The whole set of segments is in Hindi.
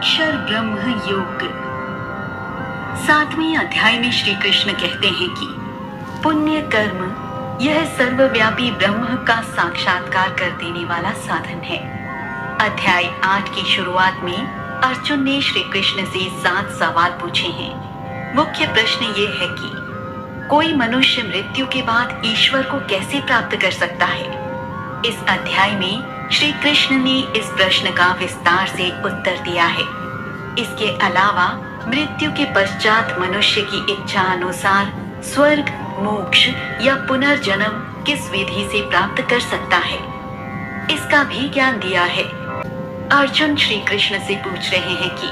अक्षर ब्रह्म योग। 7वें अध्याय में श्री कृष्ण कहते हैं कि पुण्य कर्म यह सर्वव्यापी ब्रह्म का साक्षात्कार कर देने वाला साधन है। अध्याय 8 की शुरुआत में अर्जुन ने श्री कृष्ण से 7 सवाल पूछे हैं। मुख्य प्रश्न ये है कि कोई मनुष्य मृत्यु के बाद ईश्वर को कैसे प्राप्त कर सकता है। इस अध्याय में श्री कृष्ण ने इस प्रश्न का विस्तार से उत्तर दिया है। इसके अलावा मृत्यु के पश्चात मनुष्य की इच्छा अनुसार स्वर्ग, मोक्ष या पुनर्जन्म किस विधि से प्राप्त कर सकता है, इसका भी ज्ञान दिया है। अर्जुन श्री कृष्ण से पूछ रहे हैं कि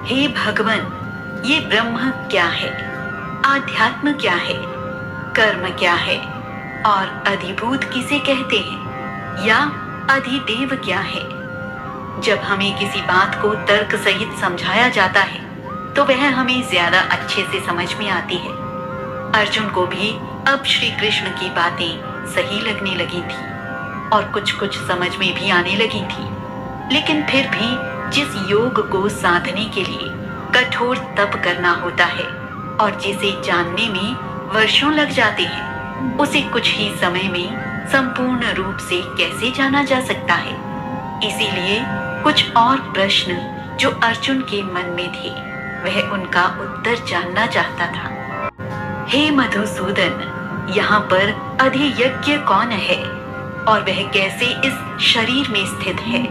हे भगवान, ये ब्रह्म क्या है, आध्यात्म क्या है, कर्म क्या है और अधिभूत किसे कहते हैं या अधिदेव क्या है। जब हमें किसी बात को तर्क सहित समझाया जाता है तो वह हमें ज्यादा अच्छे से समझ में आती है। अर्जुन को भी अब श्री कृष्ण की बातें सही लगने लगी थी और कुछ कुछ समझ में भी आने लगी थी, लेकिन फिर भी जिस योग को साधने के लिए कठोर तप करना होता है और जिसे जानने में वर्षों लग जाते हैं, उसे कुछ ही समय में संपूर्ण रूप से कैसे जाना जा सकता है। इसीलिए कुछ और प्रश्न जो अर्जुन के मन में थे, वह उनका उत्तर जानना चाहता था। हे मधुसूदन, यहाँ पर अधियज्ञ कौन है और वह कैसे इस शरीर में स्थित है।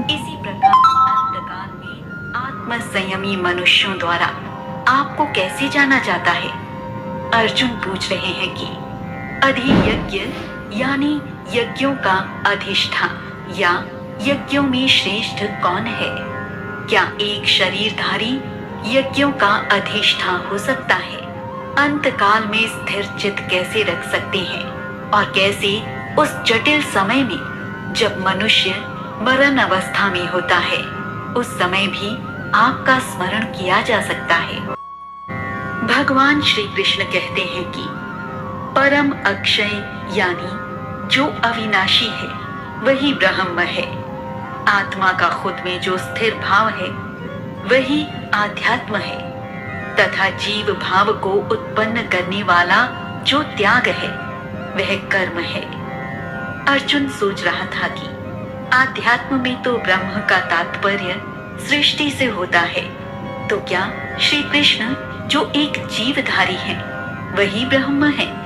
इसी प्रकार अंतकाल में आत्म संयमी मनुष्यों द्वारा आपको कैसे जाना जाता है। अर्जुन पूछ रहे हैं कि अधियज्ञ यानी यज्ञों का अधिष्ठान या यज्ञों में श्रेष्ठ कौन है। क्या एक शरीरधारी यज्ञों का अधिष्ठान हो सकता है। अंतकाल में स्थिर चित्त कैसे रख सकते हैं और कैसे उस जटिल समय में जब मनुष्य मरण अवस्था में होता है, उस समय भी आपका स्मरण किया जा सकता है। भगवान श्री कृष्ण कहते हैं कि परम अक्षय यानी जो अविनाशी है वही ब्रह्म है। आत्मा का खुद में जो स्थिर भाव है वही आध्यात्म है तथा जीव भाव को उत्पन्न करने वाला जो त्याग है वह कर्म है। अर्जुन सोच रहा था कि आध्यात्म में तो ब्रह्म का तात्पर्य सृष्टि से होता है, तो क्या श्री कृष्ण जो एक जीवधारी है वही ब्रह्म है।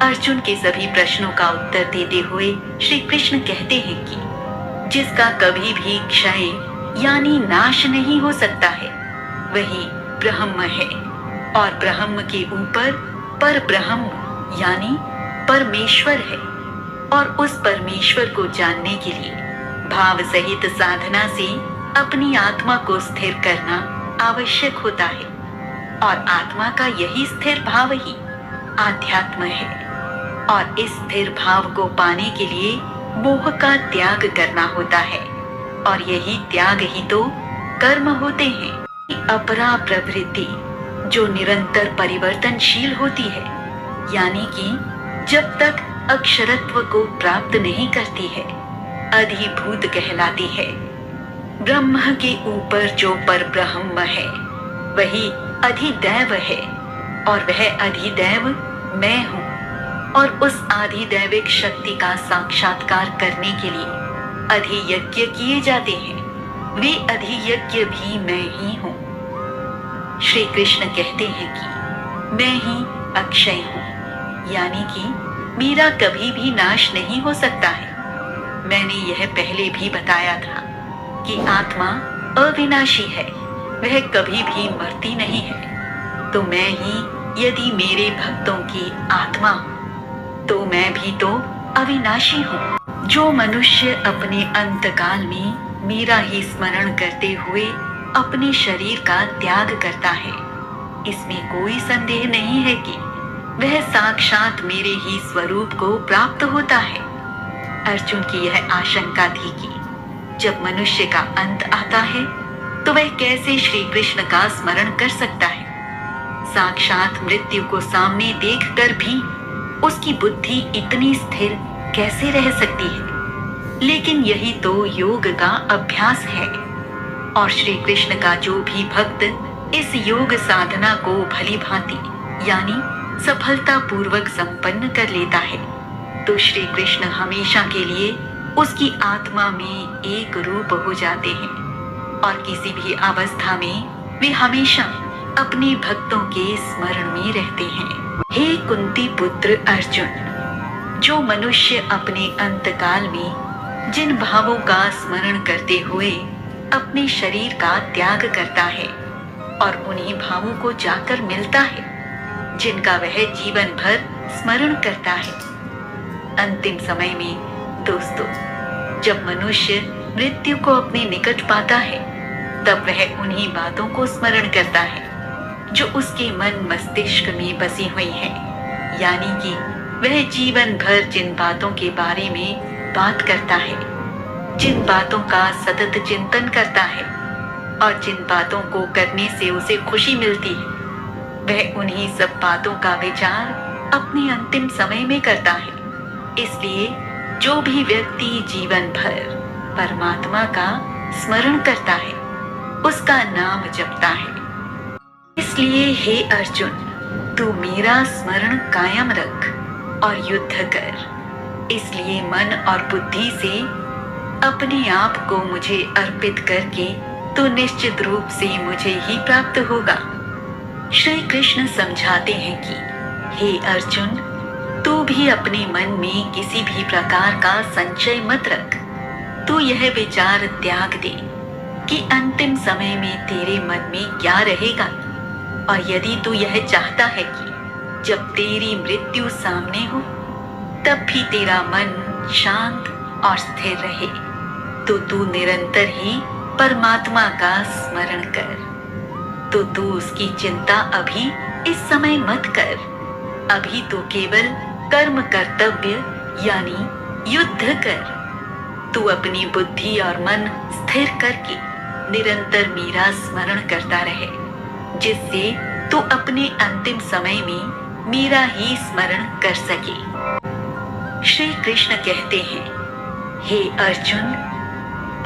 अर्जुन के सभी प्रश्नों का उत्तर देते हुए श्री कृष्ण कहते हैं कि जिसका कभी भी क्षय यानी नाश नहीं हो सकता है वही ब्रह्म है और ब्रह्म के ऊपर पर ब्रह्म यानी परमेश्वर है और उस परमेश्वर को जानने के लिए भाव सहित साधना से अपनी आत्मा को स्थिर करना आवश्यक होता है और आत्मा का यही स्थिर भाव ही आध्यात्म है और इस स्थिर भाव को पाने के लिए मोह का त्याग करना होता है और यही त्याग ही तो कर्म होते हैं। अपरा प्रवृत्ति जो निरंतर परिवर्तनशील होती है यानी कि जब तक अक्षरत्व को प्राप्त नहीं करती है, अधिभूत कहलाती है। ब्रह्म के ऊपर जो पर ब्रह्म है वही अधिदैव है और वह अधिदैव मैं हूँ और उस आधिदैविक शक्ति का साक्षात्कार करने के लिए अधियज्ञ किए जाते हैं। वे अधियज्ञ भी मैं ही हूँ। श्री कृष्ण कहते हैं कि मैं ही अक्षय हूँ यानी कि मेरा कभी भी नाश नहीं हो सकता है। मैंने यह पहले भी बताया था कि आत्मा अविनाशी है, वह कभी भी मरती नहीं है। तो मैं ही यदि मेरे भक्तों की आत्मा हूँ तो मैं भी तो अविनाशी हूँ। जो मनुष्य अपने अंतकाल में मेरा ही स्मरण करते हुए अपने शरीर का त्याग करता है, इसमें कोई संदेह नहीं है कि वह साक्षात मेरे ही स्वरूप को प्राप्त होता है। अर्जुन की यह आशंका थी कि जब मनुष्य का अंत आता है तो वह कैसे श्री कृष्ण का स्मरण कर सकता है। साक्षात मृत्यु को सामने देखकर भी उसकी बुद्धि इतनी स्थिर कैसे रह सकती है। लेकिन यही तो योग का अभ्यास है। और श्री कृष्ण का जो भी भक्त इस योग साधना को भली भांति यानी सफलता पूर्वक संपन्न कर लेता है तो श्री कृष्ण हमेशा के लिए उसकी आत्मा में एक रूप हो जाते हैं और किसी भी अवस्था में वे हमेशा अपने भक्तों के स्मरण में रहते हैं। हे कुंती पुत्र अर्जुन, जो मनुष्य अपने अंतकाल में जिन भावों का स्मरण करते हुए अपने शरीर का त्याग करता है और उन्हीं भावों को जाकर मिलता है जिनका वह जीवन भर स्मरण करता है, अंतिम समय में दोस्तों जब मनुष्य मृत्यु को अपने निकट पाता है तब वह उन्हीं बातों को स्मरण करता है जो उसके मन मस्तिष्क में बसी हुई है, यानी कि वह जीवन भर जिन बातों के बारे में बात करता है, जिन बातों का सतत चिंतन करता है और जिन बातों को करने से उसे खुशी मिलती है, वह उन्हीं सब बातों का विचार अपने अंतिम समय में करता है। इसलिए जो भी व्यक्ति जीवन भर परमात्मा का स्मरण करता है उसका नाम जपता है। इसलिए हे अर्जुन, तू मेरा स्मरण कायम रख और युद्ध कर। इसलिए मन और बुद्धि से अपने आप को मुझे अर्पित करके तू निश्चित रूप से मुझे ही प्राप्त होगा। श्री कृष्ण समझाते हैं कि हे अर्जुन, तू भी अपने मन में किसी भी प्रकार का संशय मत रख। तू यह विचार त्याग दे कि अंतिम समय में तेरे मन में क्या रहेगा, और यदि तू यह चाहता है कि जब तेरी मृत्यु सामने हो तब भी तेरा मन शांत और स्थिर रहे तो तू निरंतर ही परमात्मा का स्मरण कर। तो तू उसकी चिंता अभी इस समय मत कर। अभी तो केवल कर्म कर्तव्य यानी युद्ध कर। तू अपनी बुद्धि और मन स्थिर करके निरंतर मेरा स्मरण करता रहे, जिससे तू अपने अंतिम समय में मेरा ही स्मरण कर सके। श्री कृष्ण कहते हैं, हे अर्जुन,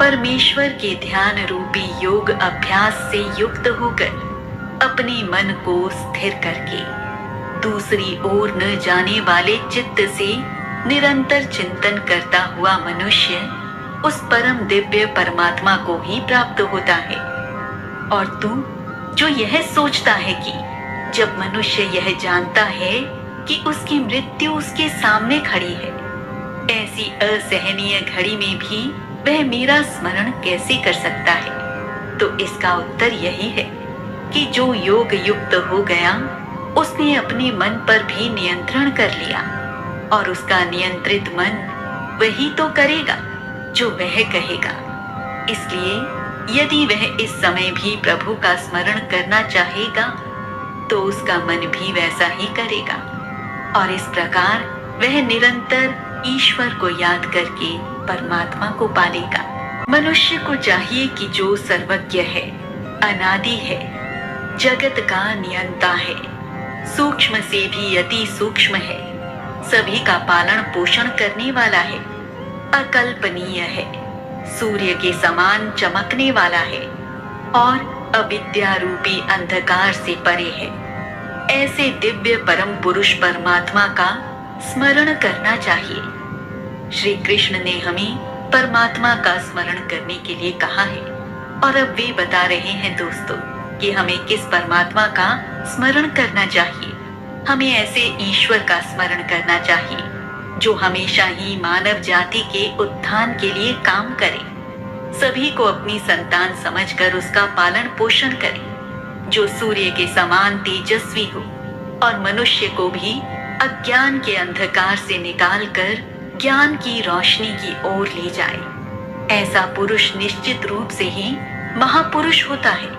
परमेश्वर के ध्यान रूपी योग अभ्यास से युक्त होकर अपने मन को स्थिर करके दूसरी ओर न जाने वाले चित्त से निरंतर चिंतन करता हुआ मनुष्य उस परम दिव्य परमात्मा को ही प्राप्त होता है। और तू जो यह सोचता है कि जब मनुष्य यह जानता है कि उसकी मृत्यु उसके सामने खड़ी है, ऐसी असहनीय घड़ी में भी वह मेरा स्मरण कैसे कर सकता है, तो इसका उत्तर यही है कि जो योग युक्त हो गया उसने अपने मन पर भी नियंत्रण कर लिया, और उसका नियंत्रित मन वही तो करेगा जो वह कहेगा। इसलिए यदि वह इस समय भी प्रभु का स्मरण करना चाहेगा तो उसका मन भी वैसा ही करेगा, और इस प्रकार वह निरंतर ईश्वर को याद करके परमात्मा को पालेगा। मनुष्य को चाहिए कि जो सर्वज्ञ है, अनादि है, जगत का नियंता है, सूक्ष्म से भी अति सूक्ष्म है, सभी का पालन पोषण करने वाला है, अकल्पनीय है, सूर्य के समान चमकने वाला है और अविद्या रूपी अंधकार से परे है, ऐसे दिव्य परम पुरुष परमात्मा का स्मरण करना चाहिए। श्री कृष्ण ने हमें परमात्मा का स्मरण करने के लिए कहा है, और अब वे बता रहे हैं दोस्तों कि हमें किस परमात्मा का स्मरण करना चाहिए। हमें ऐसे ईश्वर का स्मरण करना चाहिए जो हमेशा ही मानव जाति के उत्थान के लिए काम करे, सभी को अपनी संतान समझकर उसका पालन पोषण करे, जो सूर्य के समान तेजस्वी हो और मनुष्य को भी अज्ञान के अंधकार से निकालकर ज्ञान की रोशनी की ओर ले जाए। ऐसा पुरुष निश्चित रूप से ही महापुरुष होता है।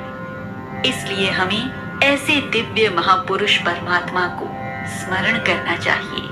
इसलिए हमें ऐसे दिव्य महापुरुष परमात्मा को स्मरण करना चाहिए।